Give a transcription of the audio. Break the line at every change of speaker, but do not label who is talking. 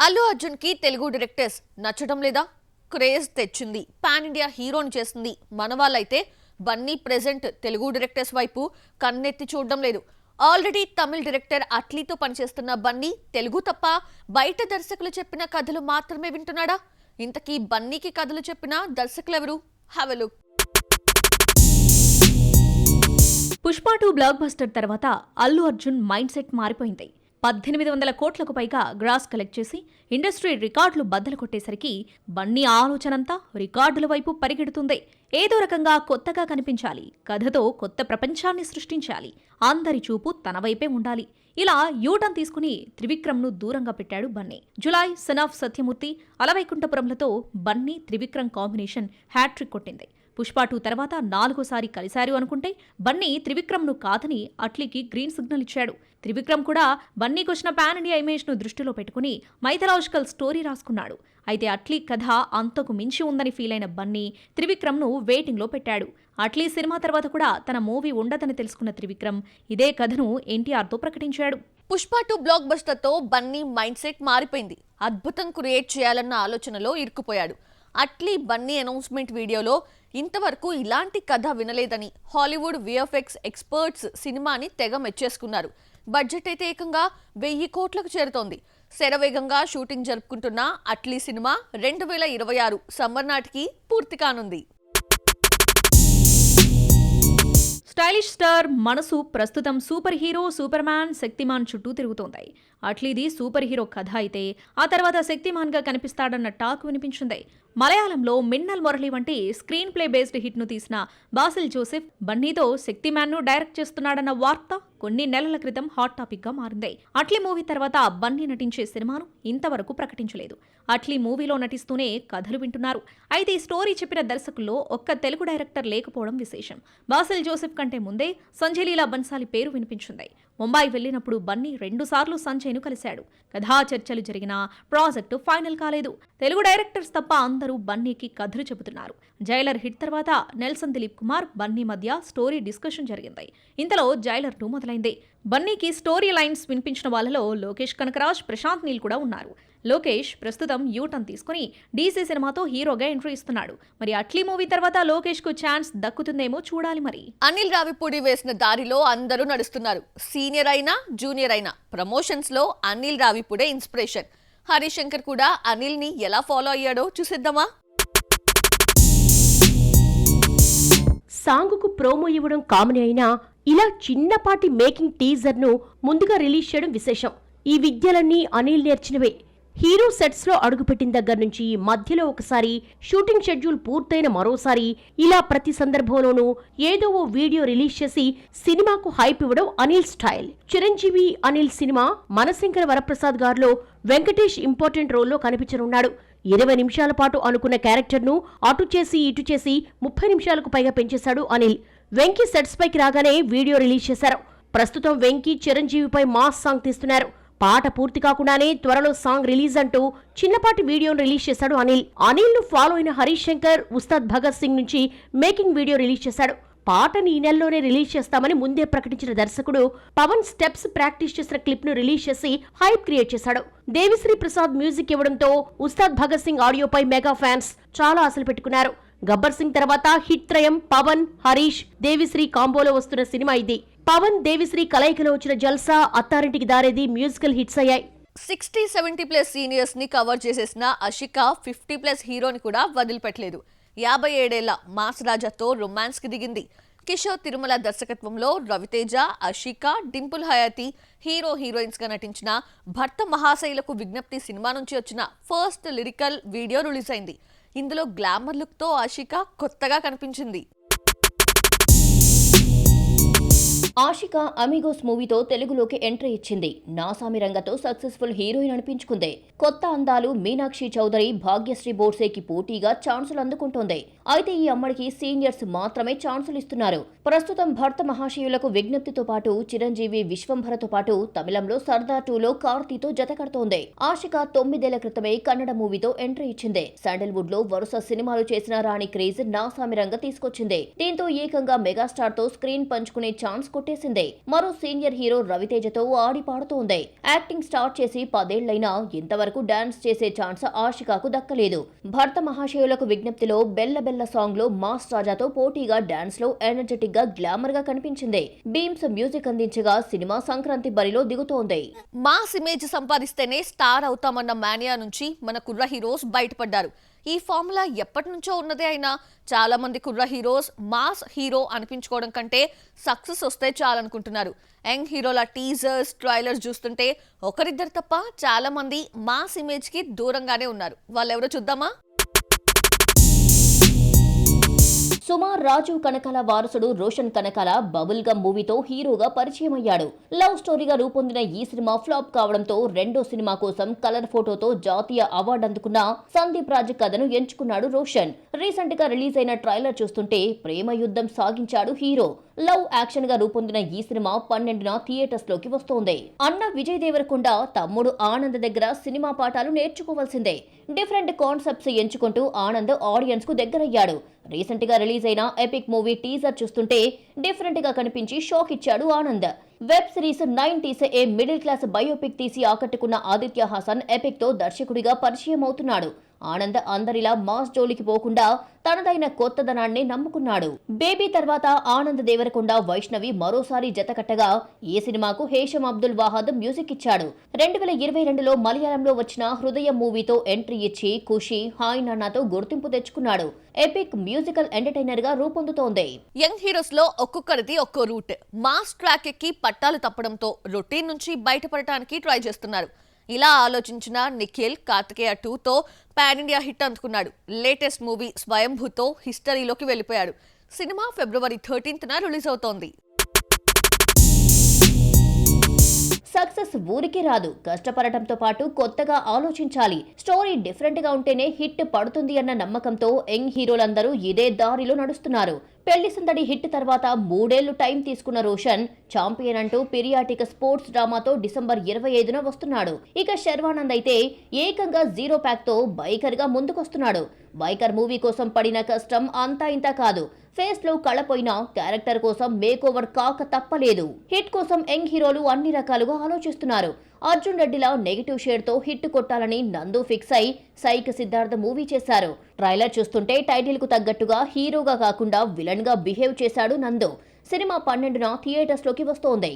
అల్లు అర్జున్ కి తెలుగు డైరెక్టర్స్ నచ్చడం లేదా? క్రేజ్ తెచ్చింది, పాన్ ఇండియా హీరోని చేస్తుంది. మన వాళ్ళైతే బన్నీ ప్రెజెంట్ తెలుగు డైరెక్టర్స్ వైపు కన్నెత్తి చూడడం లేదు. ఆల్రెడీ తమిళ డైరెక్టర్ అట్లీతో పనిచేస్తున్న బన్నీ తెలుగు తప్ప బయట దర్శకులు చెప్పిన కథలు మాత్రమే వింటున్నాడా? ఇంతకీ బన్నీకి కథలు చెప్పిన దర్శకులెవరు? Have a look.
Pushpa 2 blockbuster తర్వాత అల్లు అర్జున్ మైండ్ సెట్ మారిపోయింది. 1800 కోట్లకు పైగా గ్రాస్ కలెక్ట్ చేసి ఇండస్ట్రీ రికార్డులు బద్దలు కొట్టేసరికి బన్నీ ఆలోచనంతా రికార్డుల వైపు పరిగెడుతుంది. ఏదో రకంగా కొత్తగా కనిపించాలి, కథతో కొత్త ప్రపంచాన్ని సృష్టించాలి, అందరి చూపు తన వైపే ఉండాలి. ఇలా యూటర్న్ తీసుకుని త్రివిక్రమ్ను దూరంగా పెట్టాడు బన్నీ. జులై, సన్ ఆఫ్ సత్యమూర్తి, అలవైకుంఠపురంలతో బన్నీ త్రివిక్రమ్ కాంబినేషన్ హ్యాట్రిక్ కొట్టింది. పుష్ప 2 తర్వాత 4సారి కలిశారు అనుకుంటే బన్నీ త్రివిక్రమ్ను కాదని అట్లీకి గ్రీన్ సిగ్నల్ ఇచ్చాడు. త్రివిక్రమ్ కూడా బన్నీకొచ్చిన పాన్ ఇండియా ఇమేజ్ను దృష్టిలో పెట్టుకుని మైథలాజికల్ స్టోరీ రాసుకున్నాడు. అయితే అట్లీ కథ అంతకు మించి ఉందని ఫీల్ అయిన బన్నీ త్రివిక్రమ్ను వెయిటింగ్లో పెట్టాడు. అట్లీ సినిమా తర్వాత కూడా తన మూవీ ఉండదని తెలుసుకున్న త్రివిక్రమ్ ఇదే కథను ఎన్టీఆర్తో ప్రకటించాడు.
పుష్ప 2 బ్లాక్ బస్టర్ తో బన్నీ మైండ్ సెట్ మారిపోయింది. అద్భుతం క్రియేట్ చేయాలన్న ఆలోచనలో ఇరుక్కుపోయాడు. అట్లీ బన్నీ అనౌన్స్మెంట్ వీడియోలో ఇంతవరకు ఇలాంటి కథ వినలేదని హాలీవుడ్ విఎఫ్ఎక్స్ ఎక్స్పర్ట్స్ సినిమాని తెగ మెచ్చేసుకున్నారు. బడ్జెట్ అయితే ఏకంగా 1000 కోట్లకు చేరుతోంది. శరవేగంగా షూటింగ్ జరుపుకుంటున్న అట్లీ సినిమా 2026 సమ్మర్ నాటికి పూర్తి కానుంది.
స్టైలిష్ స్టార్ మనసు ప్రస్తుతం super hero, super man, Shaktimaan చుట్టూ తిరుగుతోంది. అట్లీది సూపర్ హీరో కథ అయితే ఆ తర్వాత శక్తిమాన్ గా కనిపిస్తాడన్న టాక్ వినిపించింది. మలయాళంలో మిన్నల్ మురళి వంటి స్క్రీన్ ప్లే బేస్డ్ హిట్ ను తీసిన బాసిల్ జోసెఫ్ బన్నీతో శక్తిమాన్ ను డైరెక్ట్ చేస్తున్నాడన్న వార్త కొన్ని నెలల క్రితం హాట్ టాపిక్ గా మారింది. అట్లీ మూవీ తర్వాత బన్నీ నటించే సినిమాను ఇంతవరకు ప్రకటించలేదు. అట్లీ మూవీలో నటిస్తూనే కథలు వింటున్నారు. అయితే ఈ స్టోరీ చెప్పిన దర్శకుల్లో ఒక్క తెలుగు డైరెక్టర్ లేకపోవడం విశేషం. బాసిల్ జోసెఫ్ కంటే ముందే సంజయ్ లీలా బన్సాలి పేరు వినిపించింది. ముంబై వెళ్లినప్పుడు బన్నీ 2 సార్లు సంజయ్ను కలిశాడు. కథా చర్చలు జరిగినా ప్రాజెక్టు ఫైనల్ కాలేదు. తెలుగు డైరెక్టర్స్ తప్ప అందరూ బన్నీకి కథలు చెబుతున్నారు. జైలర్ హిట్ తర్వాత నెల్సన్ దిలీప్ కుమార్, బన్నీ మధ్య స్టోరీ డిస్కషన్ జరిగింది. ఇంతలో జైలర్ 2 మొదలైంది. బన్నీకి స్టోరీ లైన్స్ వినిపించిన వాళ్ళలో లోకేష్ కనకరాజ్, ప్రశాంత్ నీల్ కూడా ఉన్నారు. లోకేష్ ప్రస్తుతం యూటర్న్ తీసుకుని డీసీ సినిమాతో హీరోగా ఎంట్రీ ఇస్తున్నాడు. మరి అట్లీ మూవీ తర్వాత లోకేష్ కు ఛాన్స్ దక్కుతుందేమో చూడాలి. మరి
అనిల్ రావిపూడి వేసిన దారిలో అందరూ నడుస్తున్నారు. సీనియర్ అయినా జూనియర్ అయినా ప్రమోషన్స్ లో అనిల్ రావిపూడే ఇన్స్పిరేషన్. హరిశంకర్ కూడా అనిల్ ని ఎలా ఫాలో అయ్యాడో చూసేద్దామా?
సాంగుకు ప్రోమో ఇవ్వడం కామన్ అయినా ఇలా చిన్నపాటి మేకింగ్ టీజర్ ను ముందుగా రిలీజ్ చేయడం విశేషం. ఈ విద్యలన్నీ అనిల్ నేర్చినవే. హీరో సెట్స్ లో అడుగుపెట్టిన దగ్గర నుంచి మధ్యలో ఒకసారి, షూటింగ్ షెడ్యూల్ పూర్తయిన మరోసారి, ఇలా ప్రతి సందర్భంలోనూ ఏదో ఓ వీడియో రిలీజ్ చేసి సినిమాకు హైప్ ఇవ్వడం అనిల్ స్టైల్. చిరంజీవి అనిల్ సినిమా మనశంకర వరప్రసాద్ గారిలో వెంకటేష్ ఇంపార్టెంట్ రోల్లో కనిపించనున్నాడు. 20 నిమిషాల పాటు అనుకున్న క్యారెక్టర్ను అటు చేసి ఇటు చేసి 30 నిమిషాలకు పైగా పెంచేశాడు అనిల్. వెంకీ సెట్స్ పైకి రాగానే వీడియో రిలీజ్ చేశారు. ప్రస్తుతం వెంకీ చిరంజీవిపై మాస్ సాంగ్ తీస్తున్నారు. పాట పూర్తి కాకుండానే త్వరలో సాంగ్ రిలీజ్ అంటూ చిన్నపాటి వీడియోను రిలీజ్ చేశాడు అనిల్. అనిల్ ను ఫాలో అయిన హరీష్ శంకర్ ఉస్తాద్ భగత్ సింగ్ నుంచి మేకింగ్ వీడియో రిలీజ్ చేశాడు. పాటని ఈ నెలలోనే రిలీజ్ చేస్తామని ముందే ప్రకటించిన దర్శకుడు పవన్ స్టెప్స్ ప్రాక్టీస్ చేసిన క్లిప్ ను రిలీజ్ చేసి హైప్ క్రియేట్ చేశాడు. దేవిశ్రీ ప్రసాద్ మ్యూజిక్ ఇవ్వడంతో ఉస్తాద్ భగత్ సింగ్ ఆడియోపై మెగా ఫ్యాన్స్ చాలా ఆశలు పెట్టుకున్నారు. గబ్బర్ సింగ్ తర్వాత హిట్ త్రయం పవన్, హరీష్, దేవిశ్రీ కాంబోలో వస్తున్న సినిమా ఇది. పవన్, దేవిశ్రీ కలయికలో వచ్చిన జల్సా, అత్తారింటికి దారేది మ్యూజికల్ హిట్స్ అయ్యాయి.
60-70+ సీనియర్స్ ని కవర్ చేసేసిన అషిక 50+ హీరోని కూడా వదిలిపెట్టలేదు. 57 మాస్ రాజాతో రొమాన్స్ కి దిగింది. కిషోర్ తిరుమల దర్శకత్వంలో రవితేజ, అషిక, డింపుల్ హయాతి హీరో హీరోయిన్స్ గా నటించిన భర్త మహాశైలకు విజ్ఞప్తి సినిమా నుంచి వచ్చిన ఫస్ట్ లిరికల్ వీడియో రిలీజ్ అయింది. ఇందులో గ్లామర్ లుక్ తో ఆషిక కొత్తగా కనిపించింది.
ఆషిక అమిగోస్ మూవీతో తెలుగులోకి ఎంట్రీ ఇచ్చింది. Naa Saami రంగతో successful heroine అనిపించుకుంది. కొత్త అందాలు మీనాక్షి చౌదరి, భాగ్యశ్రీ బోర్సేకి పోటీగా ఛాన్సులు అందుకుంటోంది. అయితే ఈ అమ్మడికి సీనియర్స్ మాత్రమే ఛాన్సులు ఇస్తున్నారు. ప్రస్తుతం భర్త మహాశయులకు విజ్ఞప్తితో పాటు చిరంజీవి, విశ్వంభరతో పాటు తమిళంలో సర్దార్ 2లో కార్తీతో జత కడుతోంది. ఆషిక 9 ఏళ్ల క్రితమే కన్నడ మూవీతో ఎంట్రీ ఇచ్చింది. శాండల్వుడ్ లో వరుస సినిమాలు చేసిన రాణి క్రేజ్ నాసామి రంగ తీసుకొచ్చింది. దీంతో ఏకంగా మెగాస్టార్ తో స్క్రీన్ పంచుకునే ఛాన్స్ కొట్టేసింది. మరో సీనియర్ హీరో రవితేజతో ఆడి పాడుతోంది. యాక్టింగ్ స్టార్ట్ చేసి 10 ఏళ్లైనా ఇంతవరకు డాన్స్ చేసే ఛాన్స్ ఆషికాకు దక్కలేదు. భర్త మహాశయులకు విజ్ఞప్తిలో బెల్ల బెల్ల సాంగ్ లో మాస్ రాజాతో పోటీగా డాన్స్ లో ఎనర్జెటిక్ గా గ్లామర్ గా కనిపించింది. బీమ్స్ మ్యూజిక్ అందించగా సినిమా సంక్రాంతి బరిలో దిగుతోంది.
మాస్ ఇమేజ్ సంపాదిస్తేనే స్టార్ అవుతామన్న మానియా నుంచి మన కుర్ర హీరోస్ బయటపడ్డారు. ఈ ఫార్ములా ఎప్పటి నుంచో ఉన్నదే అయినా చాలా మంది కుర్ర హీరోస్ మాస్ హీరో అనిపించుకోవడం కంటే సక్సెస్ వస్తే చాలనుకుంటున్నారు. యంగ్ హీరోల టీజర్స్, ట్రైలర్స్ చూస్తుంటే ఒకరిద్దరు తప్ప చాలా మంది మాస్ ఇమేజ్ కి దూరంగానే ఉన్నారు. వాళ్ళెవరో చూద్దామా?
సుమ రాజీవ్ కనకాల వారసుడు రోషన్ కనకాల బబుల్ గమ్ మూవీతో హీరోగా పరిచయం అయ్యాడు. లవ్ స్టోరీగా రూపొందిన ఈ సినిమా ఫ్లాప్ కావడంతో రెండో సినిమా కోసం కలర్ ఫోటోతో జాతీయ అవార్డు అందుకున్న సందీప్ రాజ్ కథను ఎంచుకున్నాడు రోషన్. రీసెంట్ గా రిలీజ్ అయిన ట్రైలర్ చూస్తుంటే ప్రేమ యుద్ధం సాగించాడు హీరో. లవ్ యాక్షన్ గా రూపొందిన ఈ సినిమా 12న థియేటర్స్ లోకి వస్తోంది. అన్న విజయ్ దేవరకొండ తమ్ముడు ఆనంద్ దగ్గర సినిమా పాఠాలు నేర్చుకోవాల్సిందే. డిఫరెంట్ కాన్సెప్ట్స్ ఎంచుకుంటూ ఆనంద్ ఆడియన్స్ కు దగ్గరయ్యాడు. రీసెంట్ గా రిలీజ్ అయిన ఎపిక్ మూవీ టీజర్ చూస్తుంటే డిఫరెంట్ గా కనిపించి షాక్ ఇచ్చాడు Anand. Web series 90s a middle class biopic తీసి ఆకట్టుకున్న ఆదిత్య హాసన్ ఎపిక్ తో దర్శకుడిగా పరిచయం అవుతున్నాడు. ఆనంద్ అందరిలా మాస్ జోలికి పోకుండా తనదైన కొత్తదనాన్ని నమ్ముకున్నాడు. బేబీ తర్వాత ఆనంద్ దేవరకొండ, వైష్ణవి మరోసారి జతకట్టగా ఈ సినిమాకు హేషం అబ్దుల్ వాహద్ మ్యూజిక్ ఇచ్చాడు. 2022లో మలయాళంలో వచ్చిన హృదయం మూవీతో ఎంట్రీ ఇచ్చి ఖుషి, హాయ్ నాన్నతో గుర్తింపు తెచ్చుకున్నాడు. ఎపిక్ మ్యూజికల్ ఎంటర్టైనర్ గా రూపొందుతోంది.
యంగ్ హీరోస్ లో ఒక్కొక్కరిది ఒక్కో రూట్. మాస్ ట్రాక్ ఎక్కి పట్టాలు తప్పడంతో రొటీన్ నుంచి బయటపడటానికి ట్రై చేస్తున్నారు. ఇలా ఆలోచించిన నిఖిల్ కార్తికేయ 2తో పాన్ ఇండియా హిట్ అందుకున్నాడు. లేటెస్ట్ మూవీ స్వయంభూతో హిస్టరీలోకి వెళ్ళిపోయాడు. సినిమా ఫిబ్రవరి 13న రిలీజ్ అవుతోంది.
సక్సెస్ ఊరికే రాదు. కష్టపడటంతో పాటు కొత్తగా ఆలోచించాలి. స్టోరీ డిఫరెంట్ గా ఉంటేనే హిట్ పడుతుంది అన్న నమ్మకంతో యంగ్ హీరోలందరూ ఇదే దారిలో నడుస్తున్నారు. పెళ్లి సందడి హిట్ తర్వాత 3 ఏళ్లు టైం తీసుకున్న రోషన్ ఛాంపియన్ అంటూ పీరియాటిక్ స్పోర్ట్స్ డ్రామాతో డిసెంబర్ 25న వస్తున్నాడు. ఇక శర్వానంద్ అయితే ఏకంగా 0 ప్యాక్ తో బైకర్ గా ముందుకొస్తున్నాడు. బైకర్ మూవీ కోసం పడిన కష్టం అంతా ఇంతా కాదు. ఫేస్ లో కళపోయిన క్యారెక్టర్ కోసం మేక్ ఓవర్ కాక తప్పలేదు. హిట్ కోసం యంగ్ హీరోలు అన్ని రకాలుగా ఆలోచిస్తున్నారు. అర్జున్ రెడ్డిలా నెగిటివ్ షేడ్ తో హిట్ కొట్టాలని నందు ఫిక్స్ అయి సైక్ సిద్ధార్థ మూవీ చేశారు. ట్రైలర్ చూస్తుంటే టైటిల్ కు తగ్గట్టుగా హీరోగా కాకుండా విలన్ గా బిహేవ్ చేశాడు నందు. సినిమా 12న థియేటర్స్ లోకి వస్తోంది.